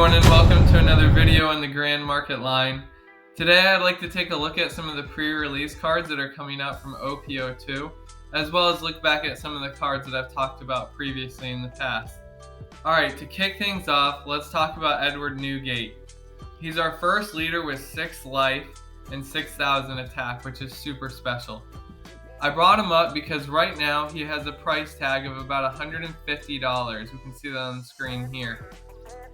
everyone, and welcome to another video on the Grand Market line. Today I'd like to take a look at some of the pre-release cards that are coming out from OPO2, as well as look back at some of the cards that I've talked about previously in the past. Alright, to kick things off, let's talk about Edward Newgate. He's our first leader with 6 life and 6,000 attack, which is super special. I brought him up because right now he has a price tag of about $150. We can see that on the screen here.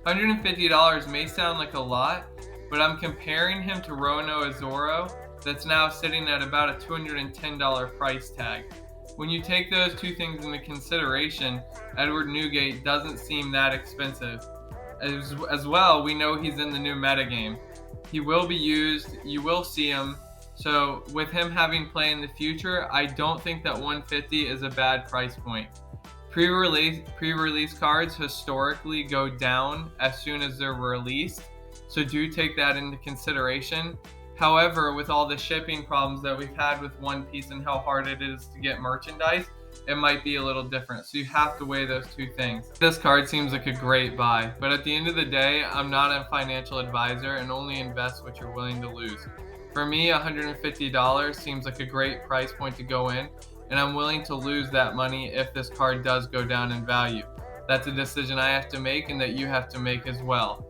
$150 may sound like a lot, but I'm comparing him to Rono Azoro that's now sitting at about a $210 price tag. When you take those two things into consideration, Edward Newgate doesn't seem that expensive. As well, we know he's in the new metagame. He will be used, you will see him. So with him having play in the future, I don't think that 150 is a bad price point. Pre-release cards historically go down as soon as they're released, so do take that into consideration. However, with all the shipping problems that we've had with One Piece and how hard it is to get merchandise, it might be a little different. So you have to weigh those two things. This card seems like a great buy, but at the end of the day, I'm not a financial advisor and only invest what you're willing to lose. For me, $150 seems like a great price point to go in, and I'm willing to lose that money if this card does go down in value. That's a decision I have to make and that you have to make as well.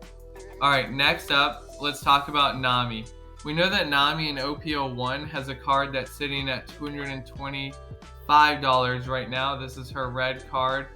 Alright, next up, let's talk about Nami. We know that Nami in OPO1 has a card that's sitting at $225 right now. This is her red card.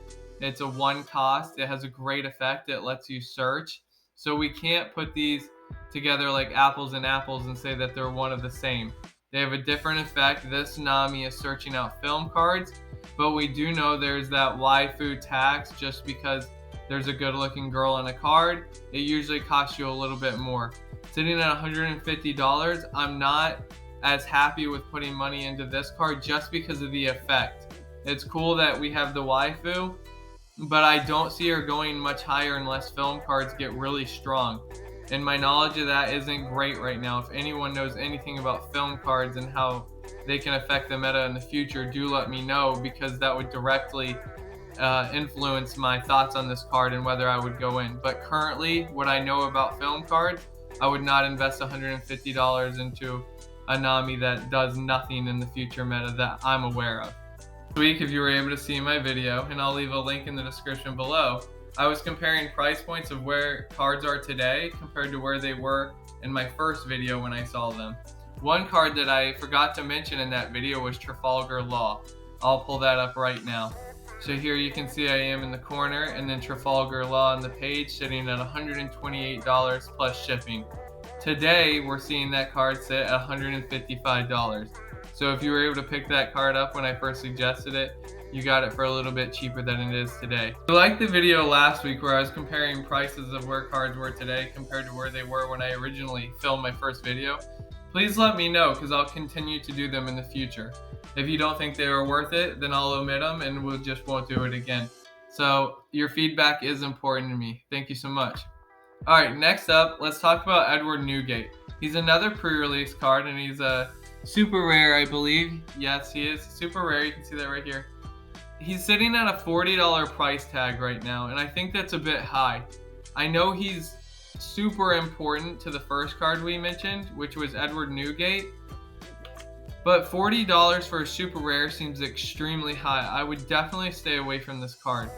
It's a 1 cost. It has a great effect. It lets you search. So we can't put these together like apples and apples and say that they're one of the same. They have a different effect. This Nami is searching out film cards, but we do know there's that waifu tax. Just because there's a good looking girl in a card, it usually costs you a little bit more. Sitting at $150, I'm not as happy with putting money into this card just because of the effect. It's cool that we have the waifu, but I don't see her going much higher unless film cards get really strong. And my knowledge of that isn't great right now. If anyone knows anything about film cards and how they can affect the meta in the future, do let me know, because that would directly influence my thoughts on this card and whether I would go in. But currently, what I know about film cards, I would not invest $150 into a Nami that does nothing in the future meta that I'm aware of. This week, if you were able to see my video, and I'll leave a link in the description below, I was comparing price points of where cards are today compared to where they were in my first video when I saw them. One card that I forgot to mention in that video was Trafalgar Law. I'll pull that up right now. So here you can see I am in the corner, and then Trafalgar Law on the page sitting at $128 plus shipping. Today we're seeing that card sit at $155. So if you were able to pick that card up when I first suggested it, you got it for a little bit cheaper than it is today. If you liked the video last week where I was comparing prices of where cards were today compared to where they were when I originally filmed my first video, please let me know, because I'll continue to do them in the future. If you don't think they were worth it, then I'll omit them and we'll just won't do it again. So your feedback is important to me. Thank you so much. Alright, next up, let's talk about Edward Newgate. He's another pre-release card, and he's a super rare, I believe. Yes, he is super rare. You can see that right here. He's sitting at a $40 price tag right now, and I think that's a bit high. I know he's super important to the first card we mentioned, which was Edward Newgate, but $40 for a super rare seems extremely high. I would definitely stay away from this card.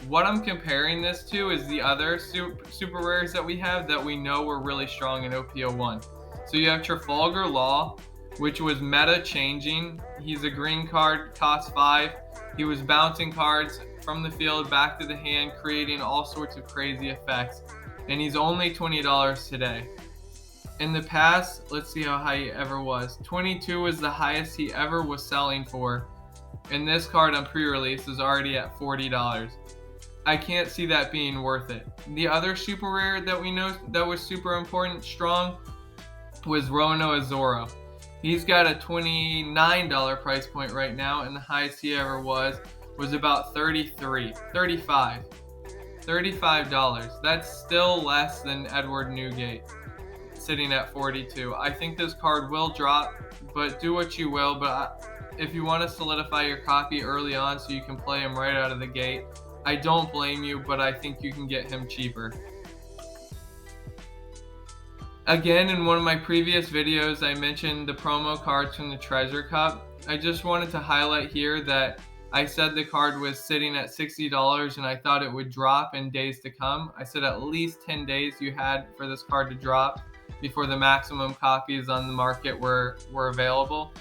What I'm comparing this to is the other super rares that we have that we know were really strong in OPO1. So you have Trafalgar Law, which was meta changing. He's a green card, cost 5. He was bouncing cards from the field back to the hand, creating all sorts of crazy effects. And he's only $20 today. In the past, let's see how high he ever was. 22 was the highest he ever was selling for. And this card on pre-release is already at $40. I can't see that being worth it. The other super rare that we know that was super important, strong, was Rono Azoro. He's got a $29 price point right now, and the highest he ever was about $35. That's still less than Edward Newgate, sitting at 42. I think this card will drop, but do what you will. But if you want to solidify your copy early on so you can play him right out of the gate, I don't blame you, but I think you can get him cheaper. Again, in one of my previous videos, I mentioned the promo cards from the Treasure Cup. I just wanted to highlight here that I said the card was sitting at $60 and I thought it would drop in days to come. I said at least 10 days you had for this card to drop before the maximum copies on the market were available.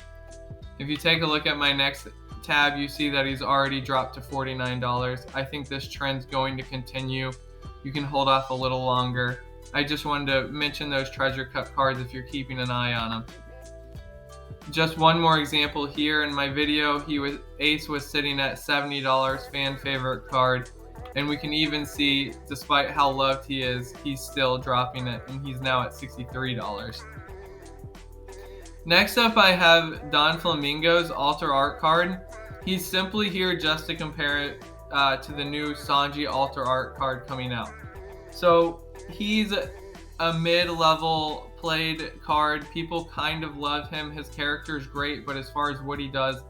If you take a look at my next tab, you see that he's already dropped to $49. I think this trend's going to continue. You can hold off a little longer. I just wanted to mention those Treasure Cup cards if you're keeping an eye on them. Just one more example here. In my video, Ace was sitting at $70, fan favorite card. And we can even see, despite how loved he is, he's still dropping it, and he's now at $63. Next up, I have Don Flamingo's Alter Art card. He's simply here just to compare it to the new Sanji Alter Art card coming out. So he's a mid-level played card. People kind of love him. His character is great, but as far as what he does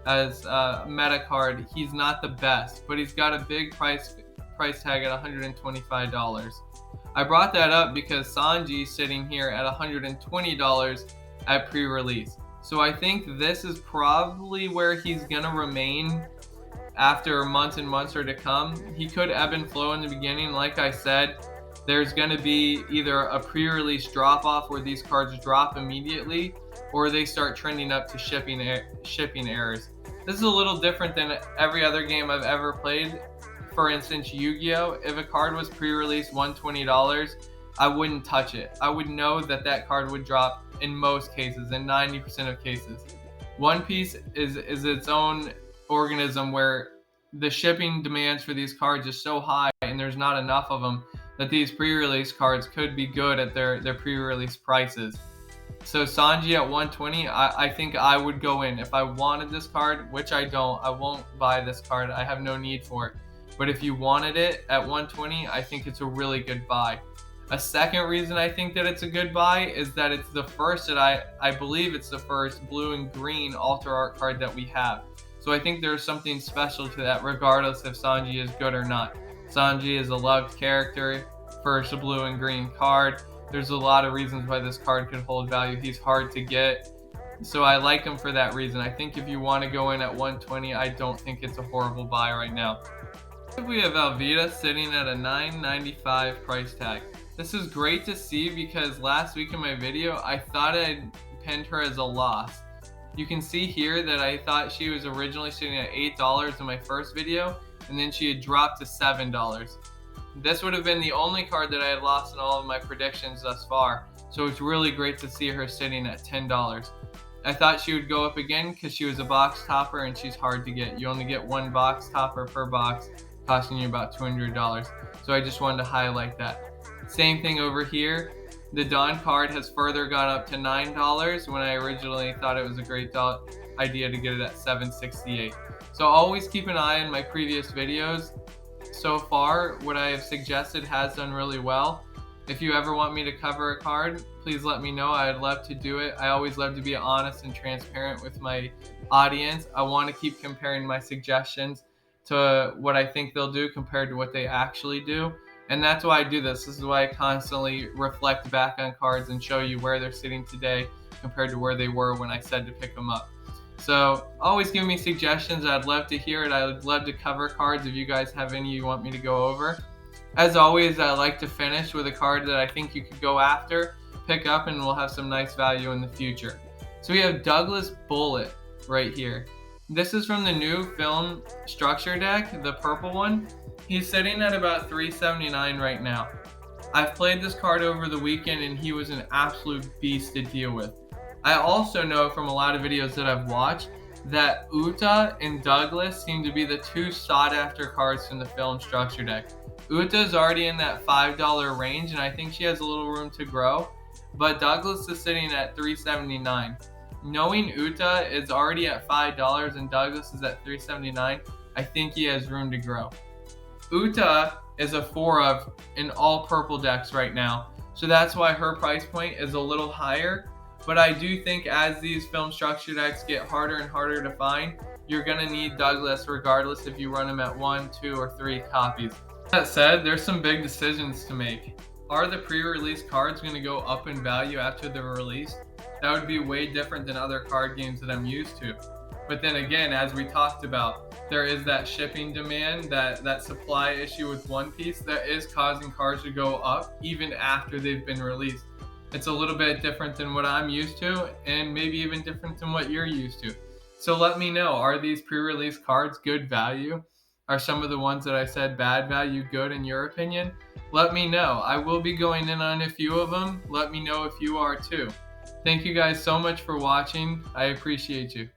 as a meta card, he's not the best. But he's got a big price tag at $125. I brought that up because Sanji's sitting here at $120 at pre-release. So I think this is probably where he's gonna remain after months and months are to come. He could ebb and flow in the beginning. Like I said, there's gonna be either a pre-release drop-off where these cards drop immediately, or they start trending up to shipping errors. This is a little different than every other game I've ever played. For instance, Yu-Gi-Oh! If a card was pre-released $120, I wouldn't touch it. I would know that that card would drop in most cases, in 90% of cases. One Piece is its own organism where the shipping demands for these cards is so high and there's not enough of them that these pre-release cards could be good at their pre-release prices. So Sanji at $120, I think I would go in. If I wanted this card, which I don't, I won't buy this card. I have no need for it. But if you wanted it at $120, I think it's a really good buy. A second reason I think that it's a good buy is that it's the first that I believe it's the first blue and green Alter Art card that we have. So I think there's something special to that regardless if Sanji is good or not. Sanji is a loved character, first blue and green card. There's a lot of reasons why this card could hold value. He's hard to get. So I like him for that reason. I think if you want to go in at $120, I don't think it's a horrible buy right now. We have Alvita sitting at a $9.95 price tag. This is great to see because last week in my video, I thought I'd pinned her as a loss. You can see here that I thought she was originally sitting at $8 in my first video, and then she had dropped to $7. This would have been the only card that I had lost in all of my predictions thus far, so it's really great to see her sitting at $10. I thought she would go up again because she was a box topper and she's hard to get. You only get one box topper per box, costing you about $200. So I just wanted to highlight that. Same thing over here. The Dawn card has further gone up to $9 when I originally thought it was a great idea to get it at $7.68. So always keep an eye on my previous videos. So far, what I have suggested has done really well. If you ever want me to cover a card, please let me know. I'd love to do it. I always love to be honest and transparent with my audience. I want to keep comparing my suggestions to what I think they'll do compared to what they actually do. And that's why I do this. This is why I constantly reflect back on cards and show you where they're sitting today compared to where they were when I said to pick them up. So always give me suggestions. I'd love to hear it. I would love to cover cards if you guys have any you want me to go over. As always, I like to finish with a card that I think you could go after, pick up, and will have some nice value in the future. So we have Douglas Bullet right here. This is from the new film structure deck, the purple one. He's sitting at about $379 right now. I've played this card over the weekend and he was an absolute beast to deal with. I also know from a lot of videos that I've watched that Uta and Douglas seem to be the two sought after cards from the film structure deck. Uta's already in that $5 range and I think she has a little room to grow, but Douglas is sitting at $379. Knowing Uta is already at $5 and Douglas is at $379, I think he has room to grow. Uta is a 4-of in all purple decks right now, so that's why her price point is a little higher. But I do think as these film structure decks get harder and harder to find, you're going to need Douglas regardless if you run them at 1, 2, or 3 copies. That said, there's some big decisions to make. Are the pre-release cards going to go up in value after they're released? That would be way different than other card games that I'm used to. But then again, as we talked about, there is that shipping demand, that supply issue with One Piece that is causing cards to go up even after they've been released. It's a little bit different than what I'm used to, and maybe even different than what you're used to. So let me know, are these pre-release cards good value? Are some of the ones that I said bad value good in your opinion? Let me know. I will be going in on a few of them. Let me know if you are too. Thank you guys so much for watching. I appreciate you.